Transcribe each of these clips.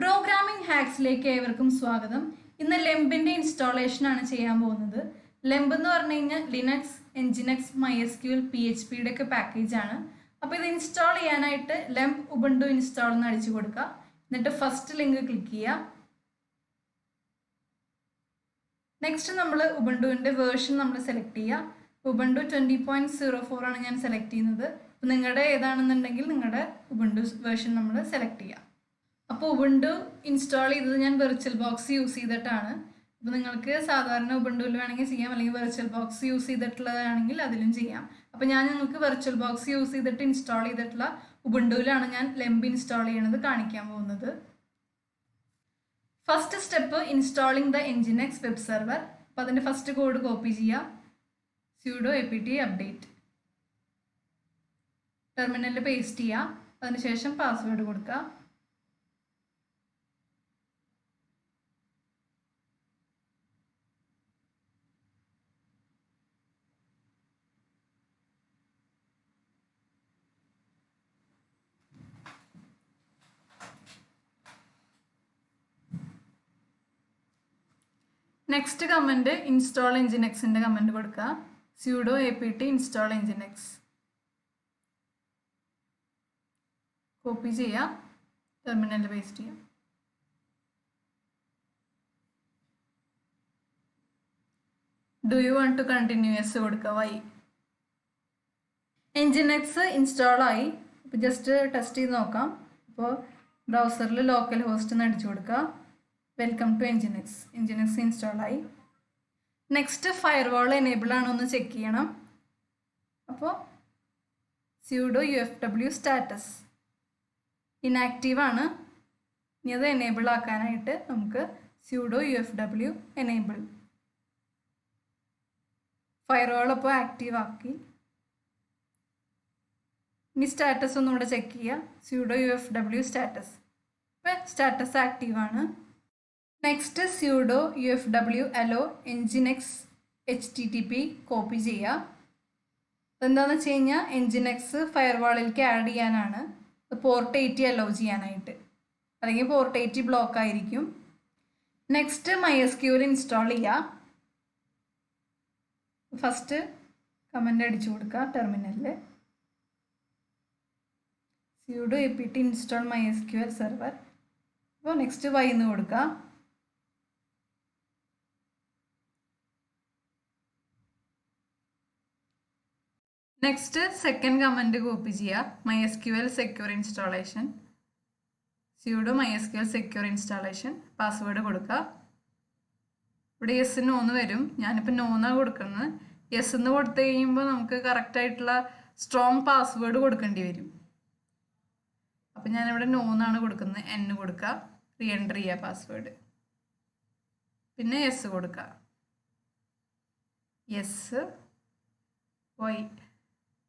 Programming ഹാക്സിലേക്ക് ഏവർക്കും സ്വാഗതം. ഇന്ന് ലെംബിന്റെ ഇൻസ്റ്റാളേഷൻ ആണ് ചെയ്യാൻ പോകുന്നത്. ലെംബ് എന്ന് പറഞ്ഞു കഴിഞ്ഞാൽ ലിനക്സ്, എൻജിനെക്സ്, MySQL, PHPയുടെ ഒക്കെ പാക്കേജ് ആണ്. അപ്പോൾ ഇത് ഇൻസ്റ്റാൾ ചെയ്യാനായിട്ട് ലെംപ് ഉബുണ്ടു ഇൻസ്റ്റാൾ എന്ന് അടിച്ചു കൊടുക്കുക. എന്നിട്ട് ഫസ്റ്റ് ലിങ്ക് ക്ലിക്ക് ചെയ്യുക. നെക്സ്റ്റ് നമ്മൾ ഉബുണ്ടുവിൻ്റെ വേർഷൻ നമ്മൾ സെലക്ട് ചെയ്യുക. ഉബുണ്ടു 20.04 ആണ് ഞാൻ സെലക്ട് ചെയ്യുന്നത്. അപ്പോൾ നിങ്ങളുടെ ഏതാണെന്നുണ്ടെങ്കിൽ നിങ്ങളുടെ ഉബുണ്ടു വേർഷൻ നമ്മൾ സെലക്ട് ചെയ്യുക. അപ്പോൾ ഉബുണ്ടു ഇൻസ്റ്റാൾ ചെയ്തത് ഞാൻ വെർച്വൽ ബോക്സ് യൂസ് ചെയ്തിട്ടാണ്. അപ്പോൾ നിങ്ങൾക്ക് സാധാരണ ഉബുണ്ടുവിൽ വേണമെങ്കിൽ ചെയ്യാം, അല്ലെങ്കിൽ വെർച്വൽ ബോക്സ് യൂസ് ചെയ്തിട്ടുള്ളതാണെങ്കിൽ അതിലും ചെയ്യാം. അപ്പോൾ ഞാൻ നിങ്ങൾക്ക് വെർച്വൽ ബോക്സ് യൂസ് ചെയ്തിട്ട് ഇൻസ്റ്റാൾ ചെയ്തിട്ടുള്ള ഉബുണ്ടുവിലാണ് ഞാൻ ലെംബ് ഇൻസ്റ്റാൾ ചെയ്യണത് കാണിക്കാൻ പോകുന്നത്. First step installing the nginx web server. അപ്പോൾ അതിൻ്റെ ഫസ്റ്റ് കോഡ് കോപ്പി ചെയ്യുക. sudo apt update ടെർമിനലിൽ പേസ്റ്റ് ചെയ്യുക. അതിനുശേഷം പാസ്വേഡ് കൊടുക്കുക. നെക്സ്റ്റ് കമൻറ്റ് ഇൻസ്റ്റാൾ എൻജിനെക്സിൻ്റെ കമൻറ്റ് കൊടുക്കുക. sudo apt install nginx copy ചെയ്യുക, ടെർമിനലിൽ പേസ്റ്റ് ചെയ്യുക. Do you want to continue yes കൊടുക്കുക. വൈ എൻജിനെക്സ് ഇൻസ്റ്റാൾ ആയി. ഇപ്പോൾ ജസ്റ്റ് ടെസ്റ്റ് ചെയ്ത് നോക്കാം. അപ്പോൾ ബ്രൗസറിൽ ലോക്കൽ ഹോസ്റ്റ് എന്ന് അടിച്ചു കൊടുക്കുക. Welcome to nginx. Nginx install ആയി. നെക്സ്റ്റ് ഫയർവാൾ എനേബിൾ ആണോ എന്ന് ചെക്ക് ചെയ്യണം. അപ്പോൾ sudo ufw സ്റ്റാറ്റസ് ഇനാക്റ്റീവ് ആണ്. ഇനി അത് എനേബിൾ ആക്കാനായിട്ട് നമുക്ക് sudo ufw എനേബിൾ. ഫയർവാൾ അപ്പോൾ ആക്റ്റീവ് ആക്കി. ഇനി സ്റ്റാറ്റസ് ഒന്നുകൂടെ ചെക്ക് ചെയ്യുക. sudo ufw status. ഇപ്പം സ്റ്റാറ്റസ് ആക്റ്റീവ് ആണ്. Next sudo ufw allow nginx http copy ചെയ്യുക. എന്താണെന്ന് വെച്ച് കഴിഞ്ഞാൽ എൻജിനെക്സ് ഫയർവാളിലേക്ക് ആഡ് ചെയ്യാനാണ്. പോർട്ട് 80 അലോ ചെയ്യാനായിട്ട്, അല്ലെങ്കിൽ പോർട്ട് 80 ബ്ലോക്ക് ആയിരിക്കും. നെക്സ്റ്റ് MySQL ഇൻസ്റ്റാൾ ചെയ്യുക. ഫസ്റ്റ് കമൻ്റ് അടിച്ചു കൊടുക്കുക ടെർമിനലിൽ. sudo apt install MySQL server. അപ്പോൾ നെക്സ്റ്റ് y എന്ന് കൊടുക്കുക. നെക്സ്റ്റ് സെക്കൻഡ് കമൻറ്റ് കോപ്പി ചെയ്യുക. MySQL secure installation. sudo MySQL secure installation. Password കൊടുക്കുക. ഇവിടെ യെസ് നോ എന്ന് വരും. ഞാനിപ്പോൾ നോ എന്നാണ് കൊടുക്കുന്നത്. യെസ് എന്ന് കൊടുത്തു കഴിയുമ്പോൾ നമുക്ക് കറക്റ്റായിട്ടുള്ള സ്ട്രോങ് പാസ്വേഡ് കൊടുക്കേണ്ടി വരും. അപ്പം ഞാനിവിടെ നോ എന്നാണ് കൊടുക്കുന്നത്. n കൊടുക്കുക. റീ എൻ്റർ ചെയ്യുക പാസ്വേഡ്. പിന്നെ യെസ് കൊടുക്കുക. Yes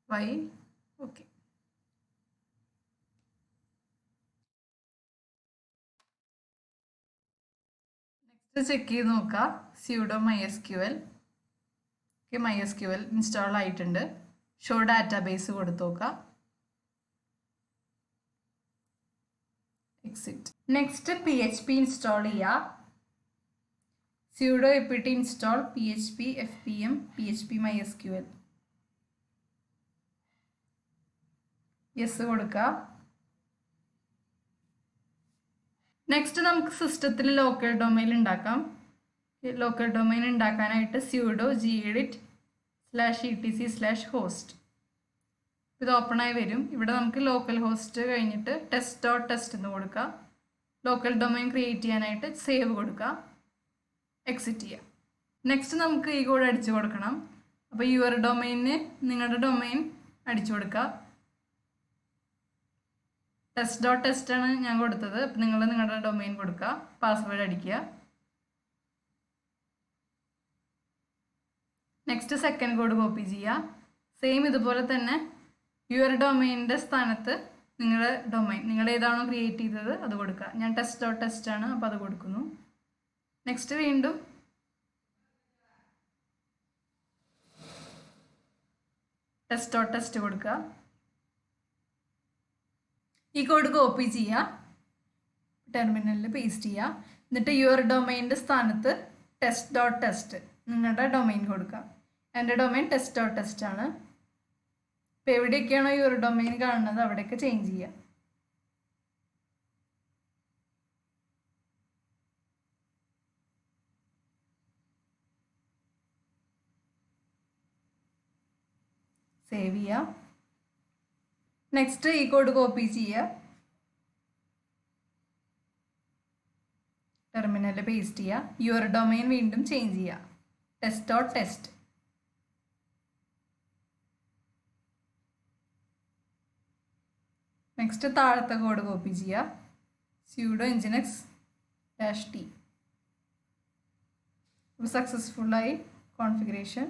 Y okay. Next check ചെയ്ത് നോക്കുക. sudo MySQL. ഓക്കെ, MySQL ഇൻസ്റ്റാൾ ആയിട്ടുണ്ട്. ഷോ ഡാറ്റാബേസ് കൊടുത്തു നോക്കുക. എക്സിറ്റ്. നെക്സ്റ്റ് PHP ഇൻസ്റ്റാൾ ചെയ്യുക. sudo apt install PHP fpm PHP MySQL. യെസ് കൊടുക്കുക. നെക്സ്റ്റ് നമുക്ക് സിസ്റ്റത്തിൽ ലോക്കൽ ഡൊമൈൻ ഉണ്ടാക്കാം. ലോക്കൽ ഡൊമൈൻ ഉണ്ടാക്കാനായിട്ട് sudo gedit/etc/host. ഇത് ഓപ്പൺ ആയി വരും. ഇവിടെ നമുക്ക് ലോക്കൽ ഹോസ്റ്റ് കഴിഞ്ഞിട്ട് test.txt എന്ന് കൊടുക്കുക. ലോക്കൽ ഡൊമൈൻ ക്രിയേറ്റ് ചെയ്യാനായിട്ട് സേവ് കൊടുക്കുക. എക്സിറ്റ് ചെയ്യുക. നെക്സ്റ്റ് നമുക്ക് ഈ കോഡ് അടിച്ചു കൊടുക്കണം. അപ്പോൾ യുവർ ഡൊമൈനിന് നിങ്ങളുടെ ഡൊമൈൻ അടിച്ചു കൊടുക്കുക. test.txt ആണ് ഞാൻ കൊടുത്തത്. അപ്പം നിങ്ങൾ നിങ്ങളുടെ ഡൊമൈൻ കൊടുക്കുക. പാസ്വേഡ് അടിക്കുക. നെക്സ്റ്റ് സെക്കൻഡ് കോഡ് കോപ്പി ചെയ്യുക. സെയിം ഇതുപോലെ തന്നെ യുവർ ഡൊമൈനിൻ്റെ സ്ഥാനത്ത് നിങ്ങളുടെ ഡൊമൈൻ നിങ്ങൾ ഏതാണോ ക്രിയേറ്റ് ചെയ്തത് അത് കൊടുക്കുക. ഞാൻ test.txt ആണ്, അപ്പോൾ അത് കൊടുക്കുന്നു. നെക്സ്റ്റ് വീണ്ടും test.txt കൊടുക്കുക. ഈ കോഡ് കോപ്പി ചെയ്യുക. ടെർമിനലിൽ പേസ്റ്റ് ചെയ്യുക. എന്നിട്ട് യുവർ ഡൊമൈൻ്റെ സ്ഥാനത്ത് test.test നിങ്ങളുടെ ഡൊമൈൻ കൊടുക്കുക. എൻ്റെ ഡൊമൈൻ test.test ആണ്. ഇപ്പോൾ എവിടെയൊക്കെയാണോ യുവർ ഡൊമൈൻ കാണുന്നത് അവിടെയൊക്കെ ചേഞ്ച് ചെയ്യുക. സേവ് ചെയ്യുക. നെക്സ്റ്റ് ഈ കോഡ് കോപ്പി ചെയ്യുക. ടെർമിനലിൽ പേസ്റ്റ് ചെയ്യുക. യുവർ ഡൊമൈൻ വീണ്ടും ചേഞ്ച് ചെയ്യുക. test.test. നെക്സ്റ്റ് താഴത്തെ കോഡ് കോപ്പി ചെയ്യുക. sudo nginx -t. ഇപ്പോൾ സക്സസ്ഫുള്ളായി കോൺഫിഗറേഷൻ.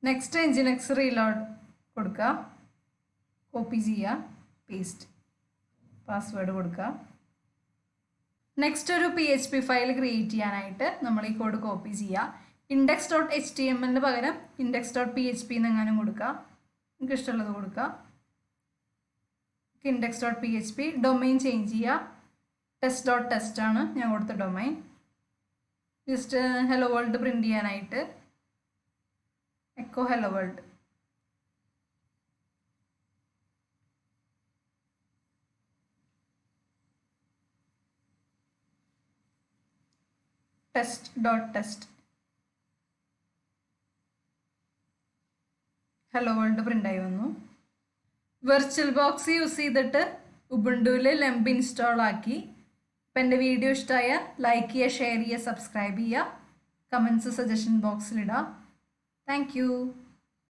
നെക്സ്റ്റ് nginx റീലോഡ് കൊടുക്കുക. കോപ്പി ചെയ്യുക. പേസ്റ്റ്. പാസ്വേഡ് കൊടുക്കുക. നെക്സ്റ്റ് ഒരു PHP ഫയൽ ക്രിയേറ്റ് ചെയ്യാനായിട്ട് നമ്മൾ ഈ കോഡ് കോപ്പി ചെയ്യുക. index.html പകരം index.php എന്നെങ്ങാനും കൊടുക്കുക. നിങ്ങൾക്ക് ഇഷ്ടമുള്ളത് കൊടുക്കുക. index.php. ഡൊമൈൻ ചേഞ്ച് ചെയ്യുക. test.test ആണ് ഞാൻ കൊടുത്ത domain. Just hello world print ചെയ്യാനായിട്ട് echo hello world. test.test. Hello world പ്രിൻ്റായി വന്നു. വെർച്വൽ ബോക്സ് യൂസ് ചെയ്തിട്ട് ഉബുണ്ടുവിൽ ലെംപ് ഇൻസ്റ്റാൾ ആക്കി. ഇപ്പം എൻ്റെ വീഡിയോ ഇഷ്ടമായ ലൈക്ക് ചെയ്യുക, ഷെയർ ചെയ്യുക, സബ്സ്ക്രൈബ് ചെയ്യുക. കമൻസ് സജഷൻ ബോക്സിലിടുക. Thank U.